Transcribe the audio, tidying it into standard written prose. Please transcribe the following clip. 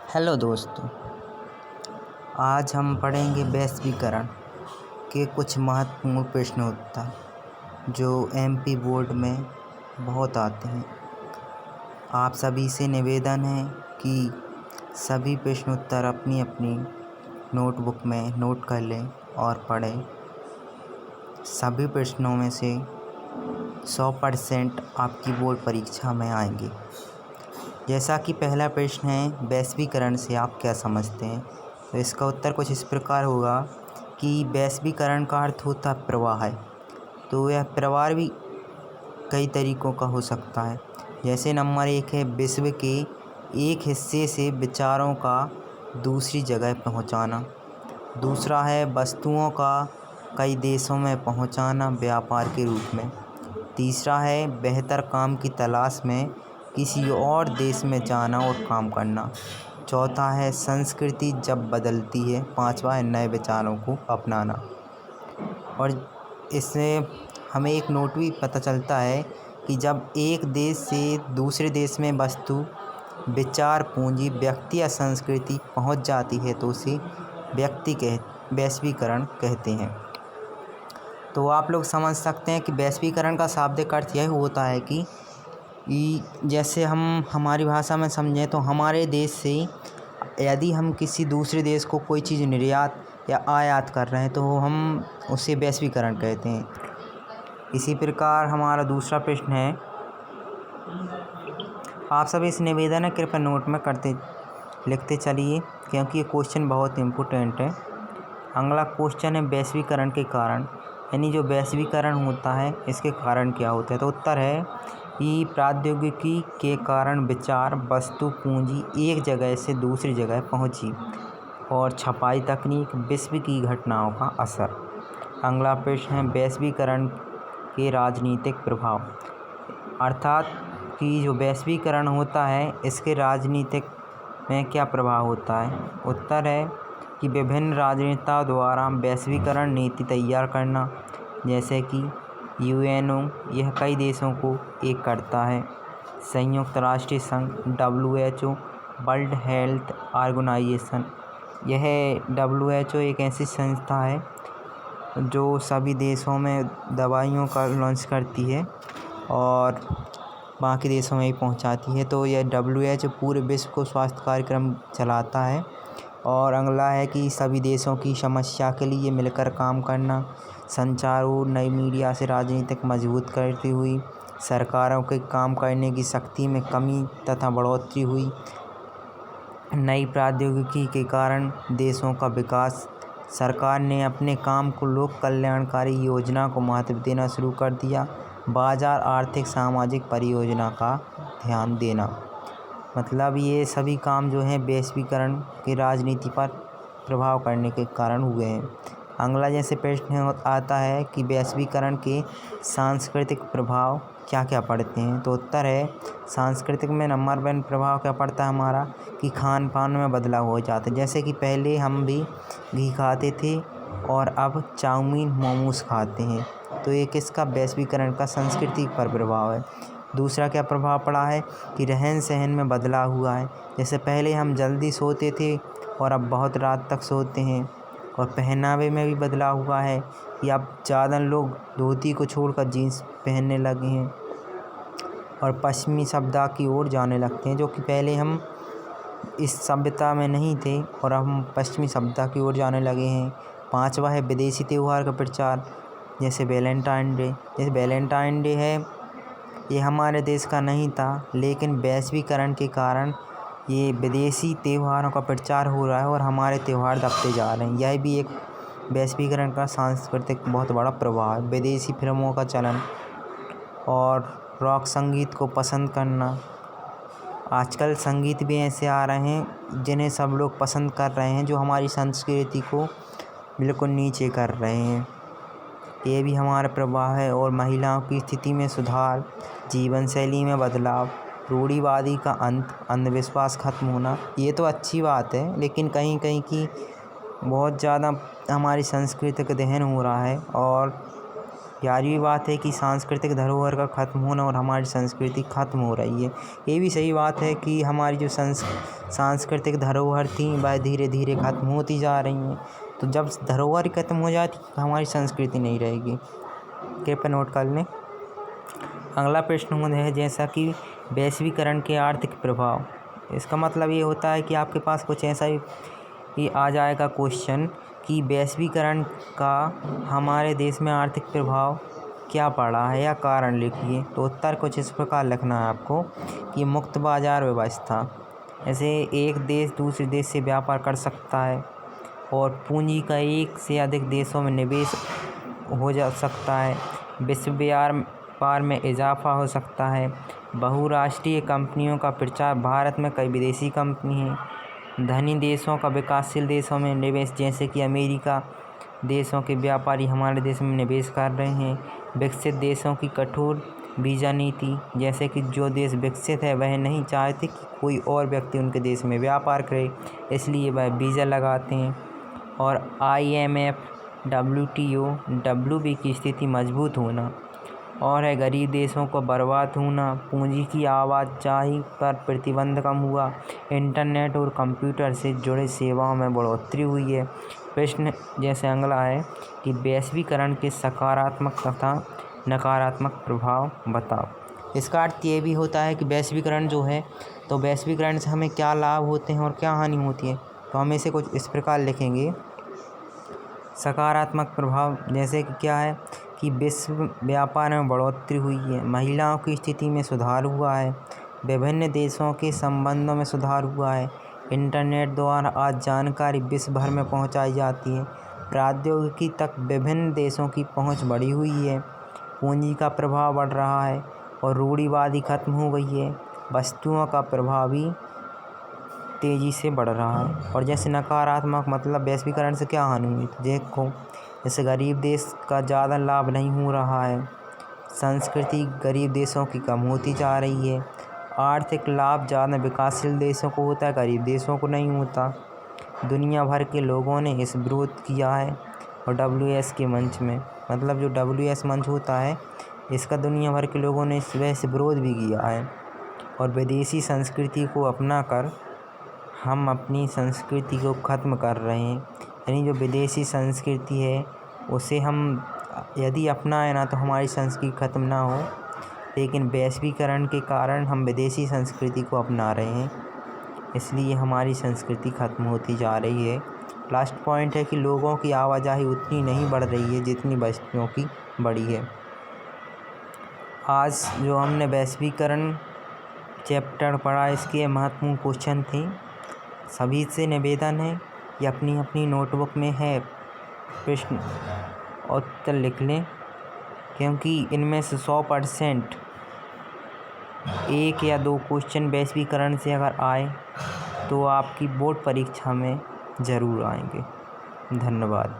Hello दोस्तों, आज हम पढ़ेंगे वैश्वीकरण के कुछ महत्वपूर्ण प्रश्नोत्तर जो एमपी बोर्ड में बहुत आते हैं। आप सभी से निवेदन है कि सभी प्रश्नोत्तर अपनी अपनी नोटबुक में नोट कर लें और पढ़ें। सभी प्रश्नों में से 100% आपकी बोर्ड परीक्षा में आएंगे। जैसा कि पहला प्रश्न है, वैश्वीकरण से आप क्या समझते हैं? तो इसका उत्तर कुछ इस प्रकार होगा कि वैश्वीकरण का अर्थ होता है प्रवाह है। तो यह प्रवाह भी कई तरीक़ों का हो सकता है। जैसे नंबर 1 है विश्व के एक हिस्से से विचारों का दूसरी जगह पहुंचाना। दूसरा है वस्तुओं का कई देशों में पहुंचाना व्यापार के रूप में। तीसरा है बेहतर काम की तलाश में किसी और देश में जाना और काम करना। चौथा है संस्कृति जब बदलती है। पांचवा है नए विचारों को अपनाना। और इससे हमें एक नोट भी पता चलता है कि जब एक देश से दूसरे देश में वस्तु, विचार, पूंजी, व्यक्ति या संस्कृति पहुंच जाती है तो उसे वैश्वीकरण कहते हैं। तो आप लोग समझ सकते हैं कि वैश्वीकरण का शाब्दिक अर्थ यह होता है कि जैसे हम हमारी भाषा में समझें तो हमारे देश से यदि हम किसी दूसरे देश को कोई चीज़ निर्यात या आयात कर रहे हैं तो हम उसे वैश्वीकरण कहते हैं। इसी प्रकार हमारा दूसरा प्रश्न है, आप सभी से निवेदन है कृपया नोट में लिखते चलिए क्योंकि ये क्वेश्चन बहुत इम्पोर्टेंट है। अगला क्वेश्चन है वैश्वीकरण के कारण, यानी जो वैश्वीकरण होता है इसके कारण क्या होता है? तो उत्तर है कि प्रौद्योगिकी के कारण विचार, वस्तु, पूंजी एक जगह से दूसरी जगह पहुंची और छपाई तकनीक, विश्व की घटनाओं का असर। अगला प्रश्न है वैश्वीकरण के राजनीतिक प्रभाव, अर्थात कि जो वैश्वीकरण होता है इसके राजनीतिक में क्या प्रभाव होता है? उत्तर है कि विभिन्न राजनेताओं द्वारा वैश्वीकरण नीति तैयार करना, जैसे कि यूएनओ, यह कई देशों को एक करता है। संयुक्त राष्ट्र संघ, WHO, वर्ल्ड हेल्थ ऑर्गेनाइजेशन, यह WHO एक ऐसी संस्था है जो सभी देशों में दवाइयों का लॉन्च करती है और बाकी देशों में ही पहुंचाती है। तो यह WHO पूरे विश्व को स्वास्थ्य कार्यक्रम चलाता है। और अगला है कि सभी देशों की समस्या के लिए मिलकर काम करना। संचार और नई मीडिया से राजनीतिक मजबूत करती हुई सरकारों के काम करने की शक्ति में कमी तथा बढ़ोतरी हुई। नई प्रौद्योगिकी के कारण देशों का विकास, सरकार ने अपने काम को लोक कल्याणकारी योजना को महत्व देना शुरू कर दिया। बाजार, आर्थिक, सामाजिक परियोजना का ध्यान देना। मतलब ये सभी काम जो हैं वैश्वीकरण की राजनीति पर प्रभाव करने के कारण हुए हैं। अगला जैसे प्रश्न आता है कि वैश्वीकरण के सांस्कृतिक प्रभाव क्या क्या पड़ते हैं? तो उत्तर है सांस्कृतिक में नंबर 1 प्रभाव क्या पड़ता है हमारा कि खान पान में बदलाव हो जाता है। जैसे कि पहले हम भी घी खाते थे और अब चाउमीन, मोमोज खाते हैं। तो ये किसका? वैश्वीकरण का संस्कृति पर प्रभाव है। दूसरा क्या प्रभाव पड़ा है कि रहन सहन में बदलाव हुआ है। जैसे पहले हम जल्दी सोते थे और अब बहुत रात तक सोते हैं। और पहनावे में भी बदलाव हुआ है कि अब ज़्यादा लोग धोती को छोड़कर जीन्स पहनने लगे हैं और पश्चिमी सभ्यता की ओर जाने लगते हैं, जो कि पहले हम इस सभ्यता में नहीं थे और अब हम पश्चिमी सभ्यता की ओर जाने लगे हैं। पांचवा है विदेशी त्यौहार का प्रचार, जैसे वैलेंटाइन डे। जैसे वैलेंटाइन डे है, ये हमारे देश का नहीं था, लेकिन वैश्वीकरण के कारण ये विदेशी त्योहारों का प्रचार हो रहा है और हमारे त्यौहार दबते जा रहे हैं। यह भी एक वैश्वीकरण का सांस्कृतिक बहुत बड़ा प्रभाव है। विदेशी फिल्मों का चलन और रॉक संगीत को पसंद करना। आजकल संगीत भी ऐसे आ रहे हैं जिन्हें सब लोग पसंद कर रहे हैं, जो हमारी संस्कृति को बिल्कुल नीचे कर रहे हैं। ये भी हमारा प्रभाव है। और महिलाओं की स्थिति में सुधार, जीवन शैली में बदलाव, रूढ़िवादी का अंत, अंधविश्वास खत्म होना, ये तो अच्छी बात है, लेकिन कहीं कहीं की बहुत ज़्यादा हमारी संस्कृति का दहन हो रहा है और 11वीं बात है कि सांस्कृतिक धरोहर का ख़त्म होना और हमारी संस्कृति ख़त्म हो रही है। ये भी सही बात है कि हमारी जो सांस्कृतिक धरोहर थी वह धीरे धीरे ख़त्म होती जा रही हैं। तो जब धरोहर ही ख़त्म हो जाती तो हमारी संस्कृति नहीं रहेगी। कृपया नोट कर लें। अगला प्रश्न है जैसा कि वैश्वीकरण के आर्थिक प्रभाव। इसका मतलब ये होता है कि आपके पास कुछ ऐसा ही आ जाएगा क्वेश्चन कि वैश्वीकरण का हमारे देश में आर्थिक प्रभाव क्या पड़ा है या कारण लिखिए। तो उत्तर कुछ इस प्रकार लिखना है आपको कि मुक्त बाजार व्यवस्था, ऐसे एक देश दूसरे देश से व्यापार कर सकता है और पूंजी का एक से अधिक देशों में निवेश हो जा सकता है, विश्व व्यापार में इजाफा हो सकता है, बहुराष्ट्रीय कंपनियों का प्रचार, भारत में कई विदेशी कंपनी हैं, धनी देशों का विकासशील देशों में निवेश, जैसे कि अमेरिका देशों के व्यापारी हमारे देश में निवेश कर रहे हैं, विकसित देशों की कठोर वीज़ा नीति, जैसे कि जो देश विकसित है वह नहीं चाहते कि कोई और व्यक्ति उनके देश में व्यापार करे, इसलिए वह वीज़ा लगाते हैं, और IMF, WTO, WB की स्थिति मजबूत होना, और है गरीब देशों को बर्बाद होना, पूंजी की आवाजाही पर प्रतिबंध कम हुआ, इंटरनेट और कंप्यूटर से जुड़े सेवाओं में बढ़ोतरी हुई है। प्रश्न जैसे अगला है कि वैश्वीकरण के सकारात्मक तथा नकारात्मक प्रभाव बताओ। इसका अर्थ ये भी होता है कि वैश्वीकरण जो है, तो वैश्वीकरण से हमें क्या लाभ होते हैं और क्या हानि होती है। तो हम इसे कुछ इस प्रकार लिखेंगे। सकारात्मक प्रभाव जैसे कि क्या है कि विश्व व्यापार में बढ़ोतरी हुई है, महिलाओं की स्थिति में सुधार हुआ है, विभिन्न देशों के संबंधों में सुधार हुआ है, इंटरनेट द्वारा आज जानकारी विश्व भर में पहुंचाई जाती है, प्रौद्योगिकी तक विभिन्न देशों की पहुंच बढ़ी हुई है, पूंजी का प्रभाव बढ़ रहा है और रूढ़िवादी खत्म हो गई है, वस्तुओं का प्रभाव भी तेज़ी से बढ़ रहा है। और जैसे नकारात्मक मतलब वैश्वीकरण से क्या हानि हुई, तो देखो जैसे गरीब देश का ज़्यादा लाभ नहीं हो रहा है, संस्कृति गरीब देशों की कम होती जा रही है, आर्थिक लाभ ज़्यादा विकासशील देशों को होता है, गरीब देशों को नहीं होता। दुनिया भर के लोगों ने इस विरोध किया है और WS के मंच में, मतलब जो WS मंच होता है इसका दुनिया भर के लोगों ने इस वजह से विरोध भी किया है। और विदेशी संस्कृति को अपना कर हम अपनी संस्कृति को ख़त्म कर रहे हैं, यानी जो विदेशी संस्कृति है उसे हम यदि अपनाएं ना तो हमारी संस्कृति ख़त्म ना हो, लेकिन वैश्वीकरण के कारण हम विदेशी संस्कृति को अपना रहे हैं, इसलिए हमारी संस्कृति ख़त्म होती जा रही है। लास्ट पॉइंट है कि लोगों की आवाजाही उतनी नहीं बढ़ रही है जितनी वस्तुओं की बढ़ी है। आज जो हमने वैश्वीकरण चैप्टर पढ़ा, इसके महत्वपूर्ण क्वेश्चन थे। सभी से निवेदन है कि अपनी अपनी नोटबुक में है प्रश्न उत्तर लिख लें, क्योंकि इनमें से 100% 1 या 2 क्वेश्चन वैश्वीकरण से अगर आए तो आपकी बोर्ड परीक्षा में ज़रूर आएंगे। धन्यवाद।